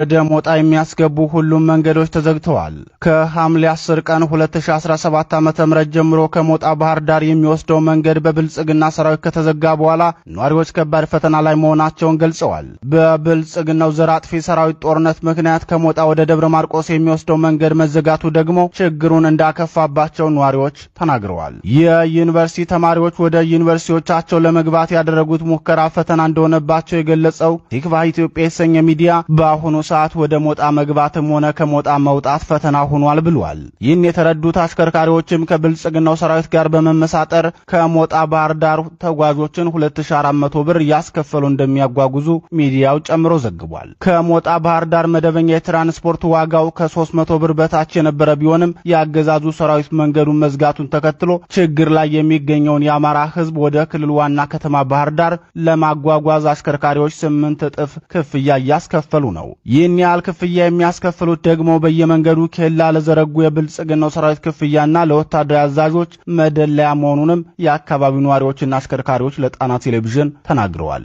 ወደ ሞጣ የሚያስገቡ ሁሉም መንገዶች ተዘግተዋል። ከሐምሌ 10 ቀን 2017 ዓ.ም ጀምሮ ከሞጣ ባህር ዳር የሚወስደው መንገድ በብልጽግና ሰራዊት ከተዘጋ በኋላ ነዋሪዎች ከባድ ፈተና ላይ መሆናቸውን ገልጸዋል። በብልጽግናው ዘር አጥፊ ሰራዊት ጦርነት ምክንያት ከሞጣ ወደ ደብረ ማርቆስ የሚወስደው መንገድ መዘጋቱ ደግሞ ችግሩን እንዳከፋባቸው ነዋሪዎች ተናግረዋል። የዩኒቨርሲቲ ተማሪዎች ወደ ዩኒቨርሲቲዎቻቸው ለመግባት ያደረጉት ሙከራ ፈተና እንደሆነባቸው የገለጸው ቲክቫህ ኢትዮጵያ የተሰኘ ሚዲያ በአሁኑ ሰዓት ወደ ሞጣ መግባትም ሆነ ከሞጣ መውጣት ፈተና ሆኗል ብሏል። ይህን የተረዱት አሽከርካሪዎችም ከብልጽግናው ሰራዊት ጋር በመመሳጠር ከሞጣ ባህር ዳር ተጓዦችን 2400 ብር እያስከፈሉ እንደሚያጓጉዙ ሚዲያው ጨምሮ ዘግቧል። ከሞጣ ባህር ዳር መደበኛ የትራንስፖርት ዋጋው ከ300 ብር በታች የነበረ ቢሆንም የአገዛዙ ሰራዊት መንገዱን መዝጋቱን ተከትሎ ችግር ላይ የሚገኘውን የአማራ ሕዝብ ወደ ክልል ዋና ከተማ ባህር ዳር ለማጓጓዝ አሽከርካሪዎች 8 እጥፍ ክፍያ እያስከፈሉ ነው። ይህን ያህል ክፍያ የሚያስከፍሉት ደግሞ በየመንገዱ ኬላ ለዘረጉ የብልጽግናው ሰራዊት ክፍያና ለወታደራዊ አዛዦች መደለያ መሆኑንም የአካባቢው ነዋሪዎችና አሽከርካሪዎች ለጣና ቴሌቪዥን ተናግረዋል።